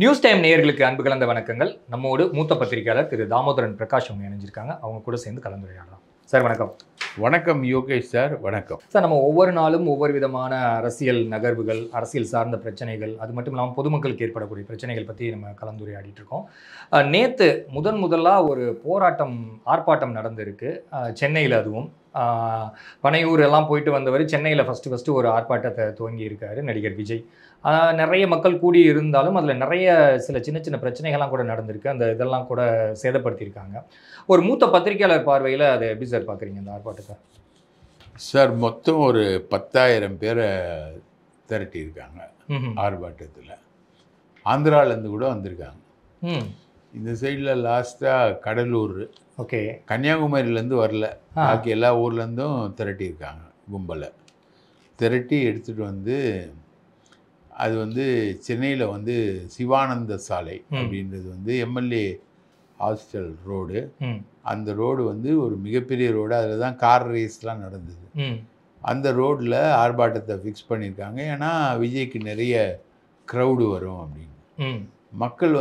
News time நேயர்களுக்கு அன்பு கலந்த வணக்கங்கள். நம்மோடு மூத்த பத்திரிகையாளர் திரு தாமோதரன் பிரகாஷ் அவங்க இணைஞ்சிருக்காங்க. அவங்க கூட சேர்ந்து கலந்துரையாடலாம். சார் வணக்கம். வணக்கம் யோகேஷ் சார். வணக்கம் சார். நம்ம ஒவ்வொரு நாளும் ஒவ்வொரு விதமான அரசியல் நகர்வுகள், அரசியல் சார்ந்த பிரச்சனைகள், அது மட்டும் இல்லாமல் பொதுமக்களுக்கு ஏற்படக்கூடிய பிரச்சனைகள் பற்றி நம்ம கலந்துரையாடிட்டு இருக்கோம். நேற்று முதலாக ஒரு ஆர்ப்பாட்டம் நடந்திருக்கு சென்னையில். அதுவும் பனையூர் எல்லாம் போயிட்டு வந்தவர் சென்னையில் ஃபஸ்ட்டு ஒரு ஆர்ப்பாட்டத்தை துவங்கி இருக்காரு நடிகர் விஜய். நிறைய மக்கள் கூடி இருந்தாலும் அதில் நிறைய சின்ன சின்ன பிரச்சனைகள்லாம் கூட நடந்திருக்கு. அந்த இதெல்லாம் கூட சேதப்படுத்தியிருக்காங்க. ஒரு மூத்த பத்திரிகையாளர் பார்வையில் அதை எப்படி சார் பார்க்குறீங்க இந்த ஆர்ப்பாட்டத்தை? சார், மொத்தம் ஒரு 10,000 பேரை திரட்டியிருக்காங்க ஆர்ப்பாட்டத்தில். ஆந்திராவிலேருந்து கூட வந்திருக்காங்க. இந்த சைடில் லாஸ்ட்டாக கடலூர், ஓகே, கன்னியாகுமரியிலேருந்து வரல, பாக்கி எல்லா ஊர்லேருந்தும் திரட்டியிருக்காங்க. கும்பலை திரட்டி எடுத்துகிட்டு வந்து அது வந்து சென்னையில் சிவானந்த சாலை அப்படின்றது எம்எல்ஏ ஹாஸ்டல் ரோடு. அந்த ரோடு ஒரு மிகப்பெரிய ரோடு. அதில் தான் கார் ரேஸ்லாம் நடந்தது. அந்த ரோட்டில் ஆர்ப்பாட்டத்தை ஃபிக்ஸ் பண்ணியிருக்காங்க. ஏன்னா விஜய்க்கு நிறைய க்ரௌடு வரும் அப்படின்னு. மக்கள்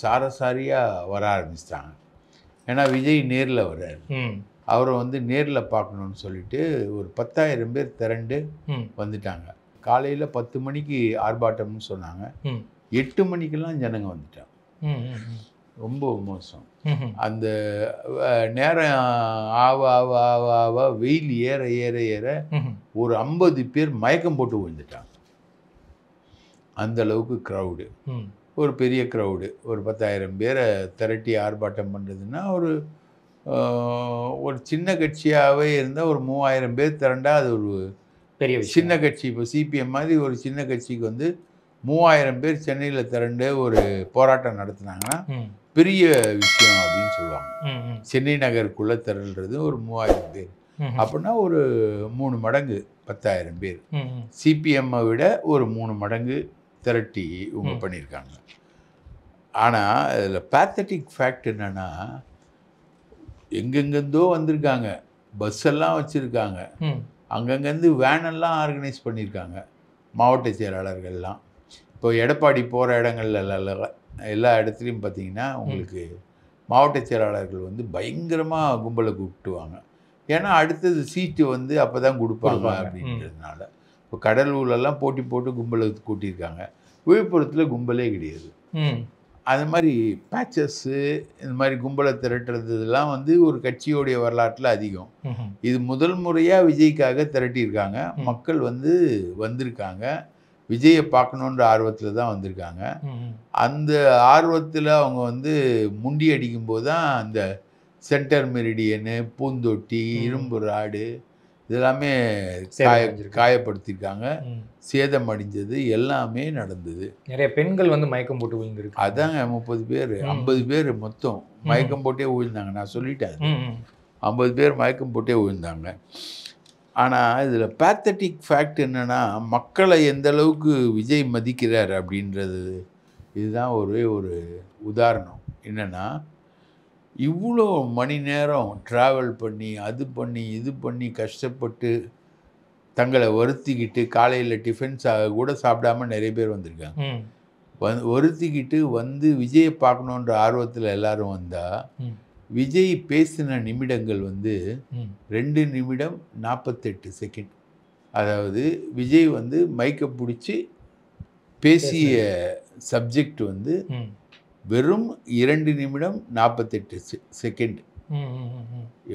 சாரசாரியாக வர ஆரம்பிச்சிட்டாங்க. ஏன்னா விஜய் நேரில் வர்றார், அவரை நேரில் பார்க்கணுன்னு சொல்லிட்டு ஒரு 10,000 பேர் திரண்டு வந்துட்டாங்க. காலையில் 10 மணிக்கு ஆர்ப்பாட்டம்னு சொன்னாங்க. 8 மணிக்கெல்லாம் ஜனங்க வந்துட்டாங்க. ரொம்ப மோசம். அந்த நேரம் ஆவ வெயில் ஏற ஏற ஏற ஒரு 50 பேர் மயக்கம் போட்டு விழுந்துட்டாங்க. அந்த அளவுக்கு க்ரௌடு, ஒரு பெரிய க்ரௌடு. ஒரு 10,000 பேரை திரட்டி ஆர்ப்பாட்டம் பண்ணுறதுன்னா ஒரு சின்ன கட்சியாகவே இருந்தால் ஒரு 3,000 பேர் திரண்டா அது ஒரு பெரிய சின்ன கட்சி. இப்போ சிபிஎம் மாதிரி ஒரு சின்ன கட்சிக்கு 3,000 பேர் சென்னையில் திரண்டு ஒரு போராட்டம் நடத்துனாங்கன்னா பெரிய விஷயம் அப்படின்னு சொல்லுவாங்க. சென்னை நகருக்குள்ளே திரள்றது ஒரு 3,000 பேர் அப்படின்னா ஒரு 3 மடங்கு 10,000 பேர். சிபிஎம்மை விட ஒரு 3 மடங்கு திரட்டி இவங்க பண்ணியிருக்காங்க. ஆனால் அதில் பேத்தட்டிக் ஃபேக்ட் என்னென்னா, எங்கெங்கேருந்தோ வந்திருக்காங்க, பஸ்ஸெல்லாம் வச்சுருக்காங்க, அங்கங்கேருந்து வேனெல்லாம் ஆர்கனைஸ் பண்ணியிருக்காங்க மாவட்ட செயலாளர்கள்லாம். இப்போ எடப்பாடி போகிற இடங்கள்ல எல்லா இடத்துலையும் பார்த்தீங்கன்னா உங்களுக்கு மாவட்ட செயலாளர்கள் பயங்கரமாக கும்பலை கூப்பிட்டுவாங்க. ஏன்னா அடுத்தது சீட்டு அப்போ தான் கொடுப்பாங்க அப்படின்றதுனால. இப்போ கடலூர்லலாம் போட்டி போட்டு கும்பலை கூட்டியிருக்காங்க. விழுப்புரத்தில் கும்பலே கிடையாது. அது மாதிரி பேச்சஸ்ஸு, இந்த மாதிரி கும்பலை திரட்டுறதுலாம் ஒரு கட்சியோடைய வரலாற்றில் அதிகம். இது முதல் முறையாக விஜய்க்காக திரட்டியிருக்காங்க. மக்கள் வந்திருக்காங்க. விஜயை பார்க்கணுன்ற ஆர்வத்தில் தான் வந்திருக்காங்க. அந்த ஆர்வத்தில் அவங்க முண்டி அடிக்கும்போது தான் அந்த சென்டர் மெரிடியனு, பூந்தொட்டி, இரும்பு ராடு இதெல்லாமே காயப்படுத்தியிருக்காங்க. சேதம் அடைஞ்சது எல்லாமே நடந்தது. நிறைய பெண்கள் மயக்கம் போட்டு விழுந்திருக்கு. அதாங்க 30 பேர் 50 பேர் மொத்தம் மயக்கம் போட்டே விழுந்தாங்க. நான் சொல்லிட்டேன், 50 பேர் மயக்கம் போட்டே விழுந்தாங்க. ஆனால் இதில் பேத்தட்டிக் ஃபேக்ட் என்னென்னா, மக்களை எந்த அளவுக்கு விஜய் மதிக்கிறார் அப்படின்றது இதுதான் ஒரே ஒரு உதாரணம். என்னென்னா, இவ்வளோ மணி நேரம் ட்ராவல் பண்ணி அது பண்ணி இது பண்ணி கஷ்டப்பட்டு தங்களை வருத்திக்கிட்டு காலையில் டிஃபன் கூட சாப்பிடாம நிறைய பேர் வந்திருக்காங்க. வருத்திக்கிட்டு விஜயை பார்க்கணுன்ற ஆர்வத்தில் எல்லாரும் வந்தால், விஜய் பேசின நிமிடங்கள் 2 நிமிடம் 48 செகண்ட். அதாவது விஜய் மைக்கை பிடிச்சி பேசிய சப்ஜெக்ட் வெறும் 2 நிமிடம் 48 செகண்ட்.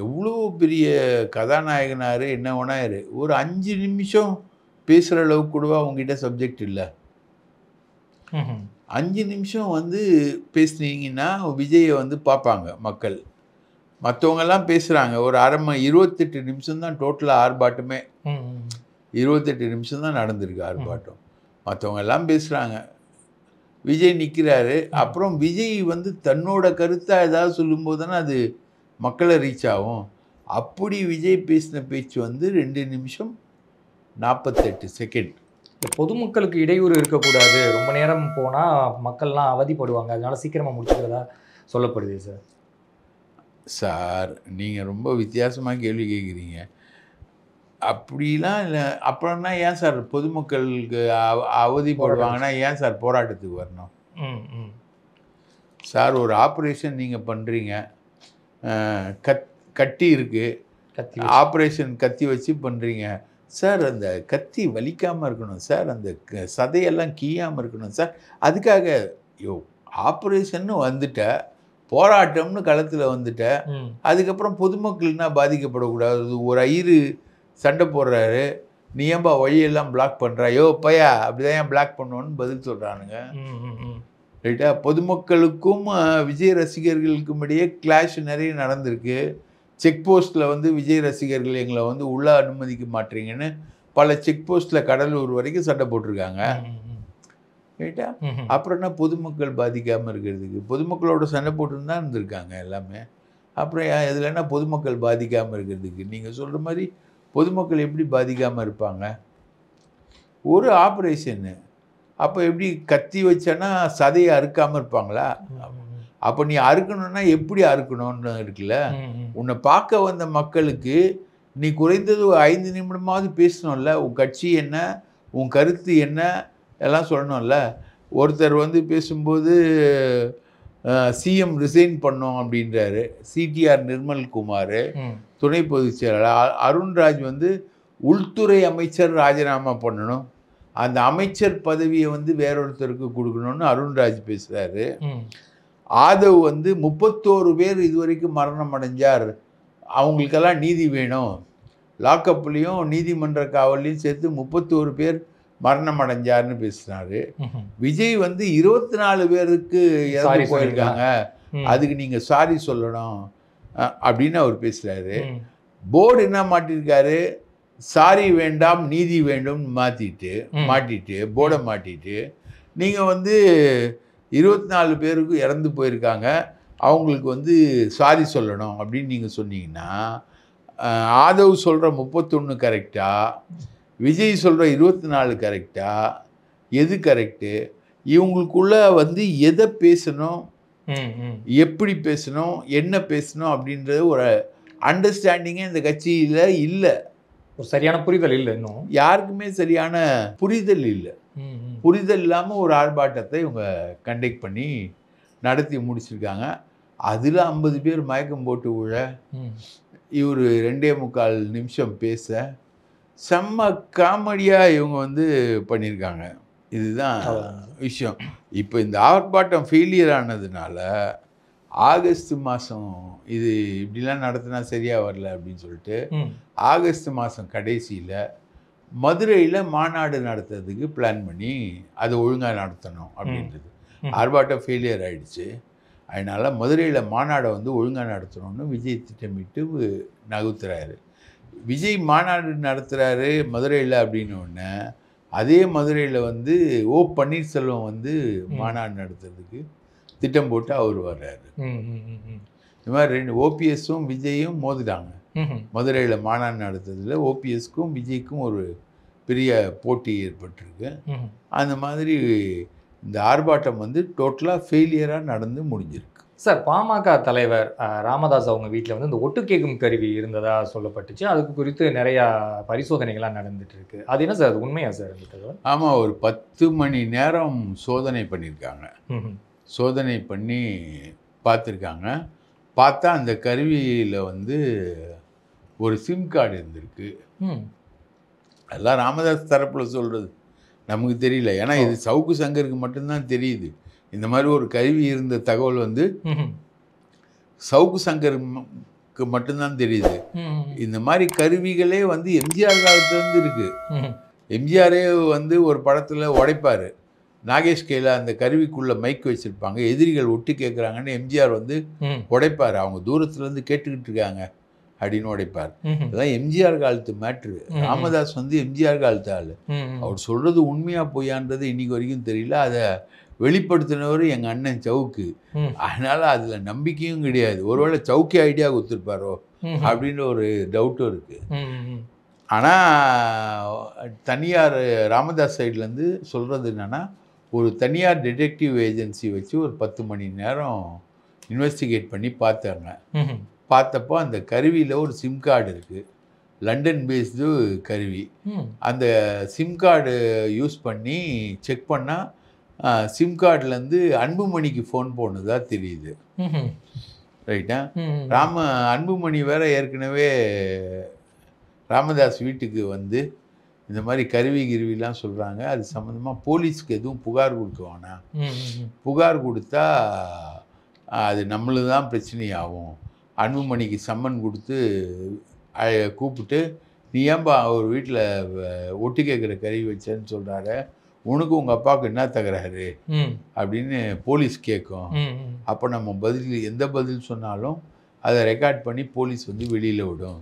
எவ்வளோ பெரிய கதாநாயகனார், என்ன வேணாரு. ஒரு 5 நிமிஷம் பேசுகிற அளவுக்கு கூடவா அவங்ககிட்ட சப்ஜெக்ட் இல்லை? 5 நிமிஷம் பேசுனீங்கன்னா விஜயை பார்ப்பாங்க மக்கள். மற்றவங்கெல்லாம் பேசுகிறாங்க ஒரு அரை 28 நிமிஷம் தான் டோட்டலாக ஆர்ப்பாட்டமே. 28 நிமிஷம் தான் நடந்திருக்கு ஆர்ப்பாட்டம். மற்றவங்க எல்லாம் பேசுகிறாங்க, விஜய் நிற்கிறாரு. அப்புறம் விஜய் தன்னோட கருத்தை ஏதாவது சொல்லும்போது தானே அது மக்களை ரீச் ஆகும். அப்படி விஜய் பேசின பேச்சு 2 நிமிஷம் 48 செகண்ட். பொதுமக்களுக்கு இடையூறு இருக்கக்கூடாது, ரொம்ப நேரம் போனால் மக்கள்லாம் அவதிப்படுவாங்க, அதனால சீக்கிரமாக முடிச்சுக்கிறதா சொல்லப்படுது. சார் நீங்கள் ரொம்ப வித்தியாசமாக கேள்வி கேட்குறீங்க. அப்படிலாம் இல்லை. அப்புறம்னா ஏன் சார் பொதுமக்களுக்கு அவதிப்படுவாங்கன்னா ஏன் சார் போராட்டத்துக்கு வரணும்? சார் ஒரு ஆப்ரேஷன் நீங்கள் பண்ணுறீங்க, கட்டி இருக்குது, ஆப்ரேஷன் கத்தி வச்சு பண்ணுறீங்க சார், அந்த கத்தி வலிக்காமல் இருக்கணும் சார், அந்த சதையெல்லாம் கீயாமல் இருக்கணும் சார், அதுக்காக ஆப்ரேஷன் வந்துட்ட, போராட்டம்னு களத்தில் வந்துட்ட, அதுக்கப்புறம் பொதுமக்கள்னா பாதிக்கப்படக்கூடாது. ஒரு ஐயரு சண்டை போடுறாரு, நீ ஏன்பா வழியெல்லாம் பிளாக் பண்ணுறாயோ பையா, அப்படிதான் ஏன் பிளாக் பண்ணுவோன்னு பதில் சொல்கிறானுங்க. ரைட்டா? பொதுமக்களுக்கும் விஜய் ரசிகர்களுக்கும் இடையே கிளாஷ் நிறைய நடந்திருக்கு. செக் போஸ்ட்டில் வந்து விஜய் ரசிகர்கள் எங்களை வந்து உள்ளே அனுமதிக்க மாட்டீங்கன்னு பல செக் போஸ்ட்டில் கடலூர் வரைக்கும் சண்டை போட்டிருக்காங்க. ரைட்டா? அப்புறம் என்ன பொதுமக்கள் பாதிக்காமல் இருக்கிறதுக்கு? பொதுமக்களோட சண்டை போட்டுன்னு தான் இருந்திருக்காங்க எல்லாமே. அப்புறம் இதில் என்ன பொதுமக்கள் பாதிக்காமல் இருக்கிறதுக்கு? நீங்கள் சொல்கிற மாதிரி பொதுமக்கள் எப்படி பாதிக்காமல் இருப்பாங்க? ஒரு ஆப்ரேஷன்னு அப்போ எப்படி கத்தி வச்சேன்னா சதையை அறுக்காமல் இருப்பாங்களா? அப்போ நீ அறுக்கணும்னா எப்படி அறுக்கணும்னு இருக்குல்ல. உன்னை பார்க்க வந்த மக்களுக்கு நீ குறைந்தது 5 நிமிடமாவது பேசணும்ல. உன் கட்சி என்ன, உன் கருத்து என்ன எல்லாம் சொல்லணும்ல. ஒருத்தர் வந்து பேசும்போது சிஎம் ரிசைன் பண்ணோம் அப்படின்றாரு. சிடிஆர் நிர்மல்குமார் துணை பொதுச் செயலாளர். அருண்ராஜ் வந்து உள்துறை அமைச்சர் ராஜினாமா பண்ணணும், அந்த அமைச்சர் பதவியை வந்து வேறொருத்தருக்கு கொடுக்கணும்னு அருண்ராஜ் பேசுகிறாரு. ஆதவ் வந்து 31 பேர் இதுவரைக்கும் மரணம் அடைஞ்சார், அவங்களுக்கெல்லாம் நீதி வேணும், லாக்கப்லேயும் நீதிமன்ற காவல்லையும் சேர்த்து 31 பேர் மரணம் அடைஞ்சார்னு பேசுனாரு. விஜய் வந்து 24 பேருக்கு இறந்து போயிருக்காங்க, அதுக்கு நீங்கள் சாரி சொல்லணும் அப்படின்னு அவர் பேசுகிறாரு. போர்டு என்ன மாட்டிருக்காரு, சாரி வேண்டாம் நீதி வேண்டும் மாட்டிட்டு போர்டை மாட்டிட்டு நீங்கள் வந்து 24 பேருக்கு இறந்து போயிருக்காங்க, அவங்களுக்கு வந்து சாரி சொல்லணும் அப்படின்னு நீங்கள் சொன்னீங்கன்னா, ஆதவ் சொல்கிற 31 கரெக்டா, விஜய் சொல்கிற 24 கரெக்டா, எது கரெக்டு? இவங்களுக்குள்ள வந்து எதை பேசணும், எப்படி பேசணும், என்ன பேசணும் அப்படின்றது ஒரு அண்டர்ஸ்டாண்டிங்கே இந்த கட்சியில் இல்லை. ஒரு சரியான புரிதல் இல்லை, இன்னும் யாருக்குமே சரியான புரிதல் இல்லை. புரிதல் இல்லாமல் ஒரு ஆர்ப்பாட்டத்தை இவங்க கண்டக்ட் பண்ணி நடத்தி முடிச்சிருக்காங்க. அதில் 50 பேர் மயக்கம் போட்டு விழ, இவர் 2.25 நிமிஷம் பேச, செம்ம காமெடியாக இவங்க வந்து பண்ணியிருக்காங்க. இதுதான் விஷயம். இப்போ இந்த ஆர்ப்பாட்டம் ஃபெயிலியர் ஆனதுனால ஆகஸ்ட் மாதம் இது இப்படிலாம் நடத்தினா சரியாக வரல அப்படின்னு சொல்லிட்டு ஆகஸ்ட் மாதம் கடைசியில் மதுரையில் மாநாடு நடத்துறதுக்கு பிளான் பண்ணி அதை ஒழுங்காக நடத்தணும் அப்படின்றது. ஆர்ப்பாட்டம் ஃபெயிலியர் ஆகிடுச்சு, அதனால் மதுரையில் மாநாடை வந்து ஒழுங்காக நடத்தணும்னு விஜய் திட்டமிட்டு நகர்த்துறாரு. விஜய் மாநாடு நடத்துகிறாரு மதுரையில் அப்படின்னோடனே, அதே மதுரையில் வந்து ஓ பன்னீர்செல்வம் வந்து மாநாடு நடத்துறதுக்கு திட்டம் போட்டு அவர் வர்றாரு. இந்த மாதிரி 2 ஓபிஎஸும் விஜயும் மோதிட்டாங்க. மதுரையில் மாநாடு நடத்துறதுல ஓபிஎஸ்க்கும் விஜய்க்கும் ஒரு பெரிய போட்டி ஏற்பட்டிருக்கு. அந்த மாதிரி இந்த ஆர்ப்பாட்டம் வந்து டோட்டலாக ஃபெயிலியராக நடந்து முடிஞ்சிருக்கு. சார், பாமக தலைவர் ராமதாஸ் அவங்க வீட்டில் வந்து இந்த ஒட்டு கேட்கும் கருவி இருந்ததாக சொல்லப்பட்டுச்சு. அதுக்கு குறித்து நிறையா பரிசோதனைகள்லாம் நடந்துட்டு இருக்கு. அது என்ன சார், அது உண்மையா சார் அந்த தகவல்? ஆமாம், ஒரு 10 மணி நேரம் சோதனை பண்ணியிருக்காங்க. சோதனை பண்ணி பார்த்துருக்காங்க. பார்த்தா அந்த கருவியில் வந்து ஒரு சிம் கார்டு இருந்திருக்கு. அதெல்லாம் ராமதாஸ் தரப்பில் சொல்கிறது, நமக்கு தெரியல. ஏன்னா இது சவுக்கு சங்கருக்கு மட்டும்தான் தெரியுது. இந்த மாதிரி ஒரு கருவி இருந்த தகவல் வந்து சவுக்கு சங்கருக்கு மட்டும்தான் தெரியுது. இந்த மாதிரி கருவிகளே வந்து எம்ஜிஆர் காலத்துலேருந்து இருக்குது. எம்ஜிஆரே வந்து ஒரு படத்தில் உடைப்பார், நாகேஷ் கையில் அந்த கருவிக்குள்ளே மைக் வச்சுருப்பாங்க, எதிரிகள் ஒட்டு கேட்குறாங்கன்னு எம்ஜிஆர் வந்து உடைப்பார். அவங்க தூரத்துலேருந்து கேட்டுக்கிட்டு இருக்காங்க அப்படின்னு உடைப்பார். அதெல்லாம் எம்ஜிஆர் காலத்து மேட்ரு. ராமதாஸ் வந்து எம்ஜிஆர் காலத்து ஆள். அவர் சொல்கிறது உண்மையாக பொய்யான்றது இன்றைக்கி வரைக்கும் தெரியல. அதை வெளிப்படுத்தினவர் எங்கள் அண்ணன் சவுக்கு. அதனால் அதில் நம்பிக்கையும் கிடையாது. ஒருவேளை சவுக்கி ஐடியா கொடுத்துருப்பாரோ அப்படின்ற ஒரு டவுட்டும் இருக்குது. ஆனால் தனியார் ராமதாஸ் சைட்லேருந்து சொல்கிறது என்னென்னா, ஒரு தனியார் டிடெக்டிவ் ஏஜென்சி வச்சு ஒரு 10 மணி நேரம் இன்வெஸ்டிகேட் பண்ணி பார்த்தாங்க. பார்த்தப்போ அந்த கருவியில் ஒரு சிம் கார்டு இருக்குது, லண்டன் பேஸ்டு கருவி. அந்த சிம் கார்டு யூஸ் பண்ணி செக் பண்ணால் சிம் கார்டுலேருந்து அன்புமணிக்கு ஃபோன் போனதா தெரியுது. ரைட்டா? அன்புமணி வேற ஏற்கனவே ராமதாஸ் வீட்டுக்கு வந்து இந்த மாதிரி கிருவிலாம் சொல்கிறாங்க. அது சம்மந்தமாக போலீஸ்க்கு எதுவும் புகார் கொடுக்குவானா, புகார் கொடுத்தா அது நம்மளுக்கு தான் பிரச்சனையாகும். அன்புமணிக்கு சம்மன் கொடுத்து கூப்பிட்டு நீ ஏன்பா அவர் வீட்டில் ஒட்டு கேட்குற கருவி வச்சேன்னு சொல்கிறாரு, உனக்கு உங்கள் அப்பாவுக்கு என்ன தகராறு அப்படின்னு போலீஸ் கேட்கும். அப்போ நம்ம எந்த பதில் சொன்னாலும் அதை ரெக்கார்ட் பண்ணி போலீஸ் வந்து வெளியில் விடும்.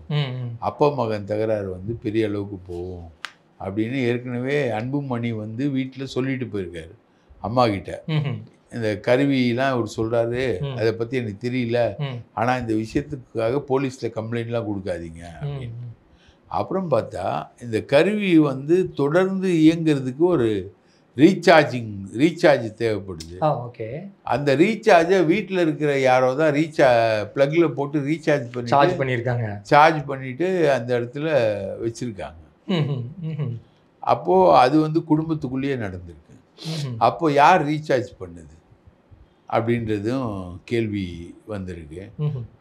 அப்பா மகன் தகராறு வந்து பெரிய அளவுக்கு போகும் அப்படின்னு ஏற்கனவே அன்புமணி வந்து வீட்டில் சொல்லிட்டு போயிருக்காரு அம்மா கிட்ட. இந்த கருவிலாம் அவர் சொல்கிறாரு, அதை பற்றி எனக்கு தெரியல, ஆனால் இந்த விஷயத்துக்காக போலீஸில் கம்ப்ளைண்ட்லாம் கொடுக்காதீங்க அப்படின்னு. அப்புறம் பார்த்தா இந்த கருவி வந்து தொடர்ந்து இயங்கிறதுக்கு ஒரு ரீசார்ஜ் தேவைப்படுது. அந்த ரீசார்ஜை வீட்டில் இருக்கிற யாரோ தான் ப்ளக்கில் போட்டு சார்ஜ் பண்ணிட்டு அந்த இடத்துல வச்சுருக்காங்க. அப்போது அது வந்து குடும்பத்துக்குள்ளேயே நடந்திருக்கு. அப்போ யார் ரீசார்ஜ் பண்ணுது அப்படின்றதும் கேள்வி வந்திருக்கு.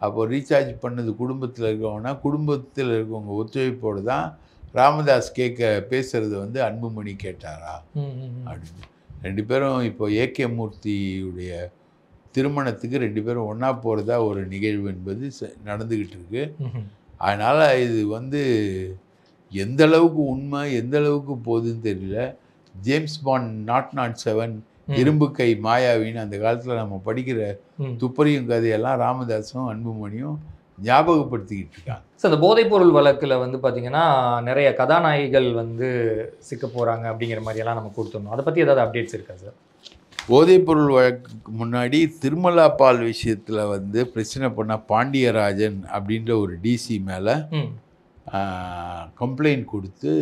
அப்போ ரீசார்ஜ் பண்ணது குடும்பத்தில் இருக்கவங்கன்னா குடும்பத்தில் இருக்கவங்க ஒத்துழைப்போடு தான் ராமதாஸ் பேசுறது வந்து அன்புமணி கேட்டாரா அப்படின்னு. 2 பேரும் இப்போ ஏகே மூர்த்தியுடைய திருமணத்துக்கு 2 பேரும் ஒன்றா போகிறதா ஒரு நிகழ்வு என்பது நடந்துக்கிட்டு இருக்கு. அதனால் இது வந்து எந்த அளவுக்கு உண்மை எந்த அளவுக்கு போகுதுன்னு தெரியல. ஜேம்ஸ் பாண்ட் 007 இரும்பு கை மாயாவின்னு அந்த காலத்தில் நம்ம படிக்கிற துப்பறியும் கதையெல்லாம் ராமதாஸும் அன்புமணியும் ஞாபகப்படுத்திக்கிட்டு இருக்காங்க. ஸோ அந்த போதைப்பொருள் வழக்கில் வந்து பார்த்தீங்கன்னா நிறைய கதாநாயகிகள் வந்து சிக்க போகிறாங்க அப்படிங்கிற மாதிரியெல்லாம் நம்ம கொடுத்துருந்தோம். அதை பற்றி ஏதாவது அப்டேட்ஸ் இருக்கா சார்? போதைப்பொருள் வழக்குக்கு முன்னாடி திருமலா பால் விஷயத்தில் வந்து பிரச்சனை பண்ண பாண்டியராஜன் அப்படின்ற ஒரு டிசி மேலே கம்ப்ளைண்ட் கொடுத்து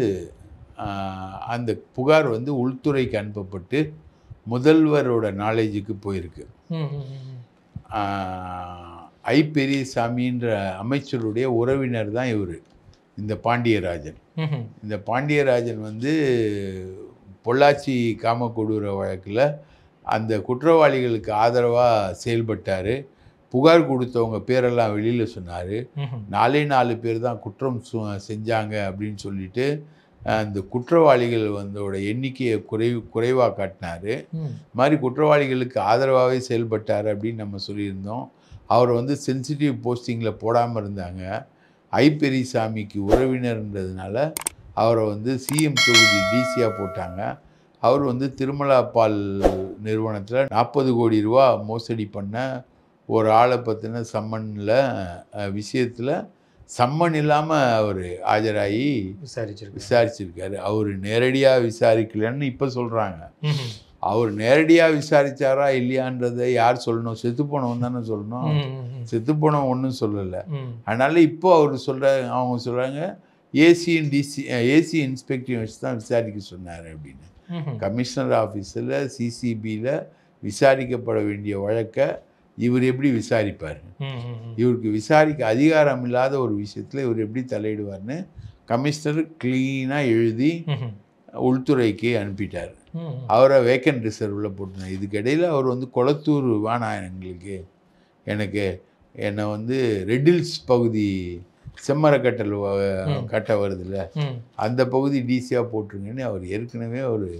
அந்த புகார் வந்து உள்துறைக்கு அனுப்பப்பட்டு முதல்வரோட நாலேஜுக்கு போயிருக்கு. பெரியசாமின்ற அமைச்சருடைய உறவினர் தான் இவர், இந்த பாண்டியராஜன். இந்த பாண்டியராஜன் வந்து பொள்ளாச்சி காமக்கொடூர வழக்கில் அந்த குற்றவாளிகளுக்கு ஆதரவாக செயல்பட்டார். புகார் கொடுத்தவங்க பேரெல்லாம் வெளியில் சொன்னார். 4 பேர் தான் குற்றம் செஞ்சாங்க அப்படின்னு சொல்லிட்டு அந்த குற்றவாளிகள் வந்தோட எண்ணிக்கையை குறைவாக காட்டினார். மாதிரி குற்றவாளிகளுக்கு ஆதரவாகவே செயல்பட்டார் அப்படின்னு நம்ம சொல்லியிருந்தோம். அவரை வந்து சென்சிட்டிவ் போஸ்டிங்கில் போடாமல் இருந்தாங்க. பெரியசாமிக்கு உறவினர்ன்றதுனால அவரை வந்து சிஎம் தொகுதி டிசியாக போட்டாங்க. அவர் வந்து திருமலா பால் நிறுவனத்தில் 40 கோடி ரூபா மோசடி பண்ண ஒரு ஆளை பற்றின விஷயத்தில் சம்மன் இல்லாமல் அவர் ஆஜராகி விசாரிச்சிருக்காரு. அவர் நேரடியாக விசாரிக்கலன்னு இப்போ சொல்கிறாங்க. அவர் நேரடியாக விசாரித்தாரா இல்லையான்றதை யார் சொல்லணும்? செத்து போனவன் தானே சொல்லணும். செத்து போனவன் ஒன்றும் சொல்லலை. அதனால் இப்போ அவர் அவங்க சொல்கிறாங்க ஏசி இன்ஸ்பெக்டர் வச்சு தான் விசாரிக்க சொன்னார் அப்படின்னு. கமிஷனர் ஆஃபீஸில் சிசிபியில் விசாரிக்கப்பட வேண்டிய வழக்கை இவர் எப்படி விசாரிப்பார்? இவருக்கு விசாரிக்க அதிகாரம் இல்லாத ஒரு விஷயத்தில் இவர் எப்படி தலையிடுவார்னு கமிஷனர் கிளீனாக எழுதி உள்துறைக்கு அனுப்பிட்டார். அவரை வேக்கன்ட் ரிசர்வில் போட்டுனார். இதுக்கிடையில் அவர் வந்து கொளத்தூர் வேணாம் எங்களுக்கு, என்னை வந்து ரெட்டில்ஸ் பகுதி செம்மரக்கட்டல் கட்ட வருதுல்ல அந்த பகுதி டிசியாக போட்டுருங்கன்னு அவர் ஏற்கனவே ஒரு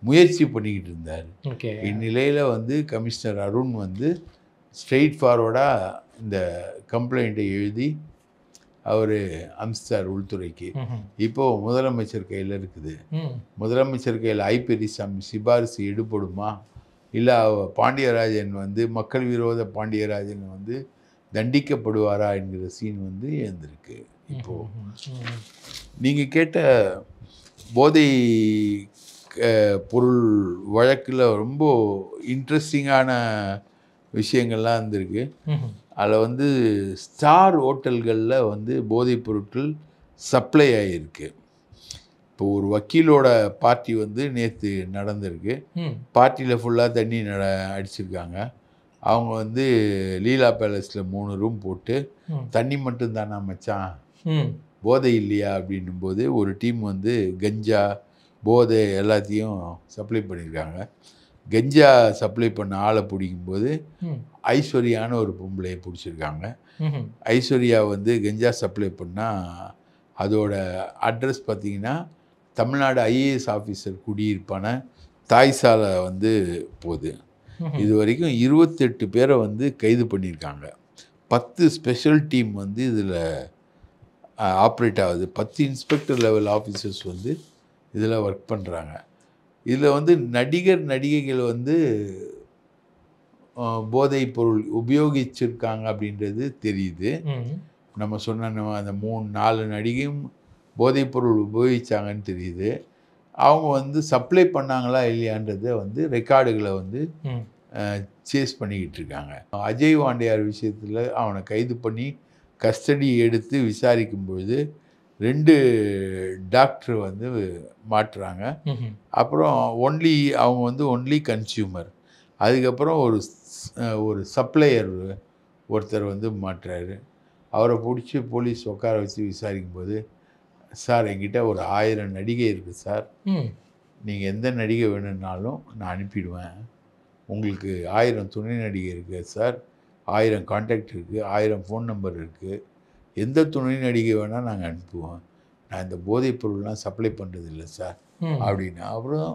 முயற்சி பண்ணிக்கிட்டு இருந்தார். இந்நிலையில் வந்து கமிஷனர் அருண் வந்து ஸ்ட்ரெயிட் ஃபார்வர்டாக இந்த கம்ப்ளைண்ட்டை எழுதி அவர் அமிச்சார் உள்துறைக்கு. இப்போது முதலமைச்சர் கையில் இருக்குது. முதலமைச்சர் கையில் பெரியசாமி சிபாரிசு எடுபடுமா, இல்லை பாண்டியராஜன் வந்து மக்கள் விரோத பாண்டியராஜன் வந்து தண்டிக்கப்படுவாரா என்கிற சீன் வந்து எழுந்திருக்கு. இப்போது நீங்கள் கேட்ட போதை பொருள் வழக்கில் ரொம்ப இன்ட்ரெஸ்டிங்கான விஷயங்கள்லாம் இருந்திருக்கு. அதில் வந்து ஸ்டார் ஹோட்டல்களில் வந்து போதைப் பொருட்கள் சப்ளை ஆகியிருக்கு. இப்போ ஒரு வக்கீலோட பார்ட்டி வந்து நேற்று நடந்திருக்கு. பார்ட்டியில் ஃபுல்லாக தண்ணி அடிச்சிருக்காங்க. அவங்க வந்து லீலா பேலஸில் 3 ரூம் போட்டு தண்ணி மட்டும் தானா மச்சான், போதை இல்லையா அப்படின்னும் போது ஒரு டீம் வந்து கஞ்சா போதை எல்லாத்தையும் சப்ளை பண்ணியிருக்காங்க. கெஞ்சா சப்ளை பண்ண ஆளை பிடிக்கும்போது ம். ஐஸ்வர்யான்னு ஒரு பொம்பளையை பிடிச்சிருக்காங்க. ம்ஹும். ஐஸ்வர்யா வந்து கெஞ்சா சப்ளை பண்ணால் அதோட அட்ரஸ் பார்த்தீங்கன்னா தமிழ்நாடு ஐஏஎஸ் ஆஃபீஸர் குடியிருப்பான தாய்சாலை வந்து போகுது. ம்ஹும். இது வரைக்கும் 28 பேரை வந்து கைது பண்ணியிருக்காங்க. 10 ஸ்பெஷல் டீம் வந்து இதில் ஆப்ரேட் ஆகுது. 10 இன்ஸ்பெக்டர் லெவல் ஆஃபீஸர்ஸ் வந்து இதில் ஒர்க் பண்ணுறாங்க. இதில் வந்து நடிகைகள் வந்து போதைப் பொருள் உபயோகிச்சிருக்காங்க அப்படின்றது தெரியுது. ம். நம்ம சொன்ன அந்த 3-4 நடிகையும் போதைப் பொருள் உபயோகிச்சாங்கன்னு தெரியுது. அவங்க வந்து சப்ளை பண்ணாங்களா இல்லையான்றதை வந்து ரெக்கார்டுகளை வந்து ம். சேஸ் பண்ணிக்கிட்டு இருக்காங்க. அஜய் வாண்டியார் விஷயத்தில் அவனை கைது பண்ணி கஸ்டடி எடுத்து விசாரிக்கும் பொழுது 2 டாக்டர் வந்து மாட்டுறாங்க. ம்ஹும். அப்புறம் அவங்க வந்து ஒன்லி கன்சியூமர். அதுக்கப்புறம் ஒரு சப்ளையர் ஒருத்தர் வந்து மாட்டுறாரு. அவரை பிடிச்சி போலீஸ் உட்கார வச்சு விசாரிக்கும்போது, சார் என்கிட்ட ஒரு 1000 நடிகை இருக்குது சார். ம். நீங்கள் எந்த நடிகை வேணும்னாலும் நான் அனுப்பிடுவேன். உங்களுக்கு 1000 துணை நடிகை இருக்குது சார். 1000 கான்டாக்ட் இருக்குது. 1000 ஃபோன் நம்பர் இருக்குது. எந்த துணை நடிகை வேணால் நாங்கள் அனுப்புவோம். நான் இந்த போதைப் பொருள்லாம் சப்ளை பண்ணுறது இல்லை சார் ம். அப்படின்னு. அப்புறம்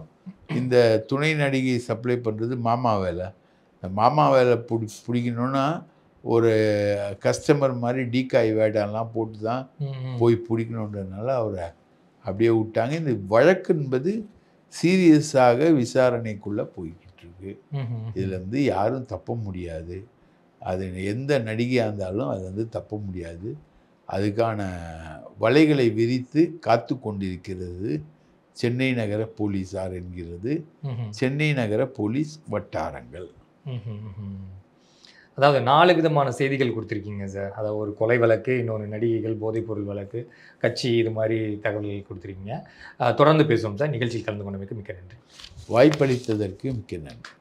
இந்த துணை நடிகை சப்ளை பண்ணுறது மாமா வேலை. இந்த மாமா வேலை பிடிக்கணுன்னா ஒரு கஸ்டமர் மாதிரி டீக்காய் வேடாலாம் போட்டு தான் ம். போய் பிடிக்கணுன்றதுனால அவரை அப்படியே விட்டாங்க. இந்த வழக்கு என்பது சீரியஸாக விசாரணைக்குள்ளே போய்கிட்டு இருக்கு. ம்ஹும். இதில் வந்து யாரும் தப்ப முடியாது. அது எந்த நடிகையாக இருந்தாலும் அது வந்து தப்ப முடியாது. அதுக்கான வலைகளை விரித்து காத்து கொண்டிருக்கிறது சென்னை நகர போலீஸார் என்கிறது ம்ஹும். சென்னை நகர போலீஸ் வட்டாரங்கள். ம்ஹும். ம்ஹும். அதாவது 4 விதமான செய்திகள் கொடுத்துருக்கீங்க சார். அதாவது ஒரு கொலை வழக்கு, இன்னொரு நடிகைகள், போதைப்பொருள் வழக்கு, கட்சி, இது மாதிரி தகவல்கள் கொடுத்துருக்கீங்க. தொடர்ந்து பேசுவோம் சார். நிகழ்ச்சியில் கலந்து கொண்டமைக்கு மிக்க நன்றி. வாய்ப்பளித்ததற்கு மிக்க நன்றி.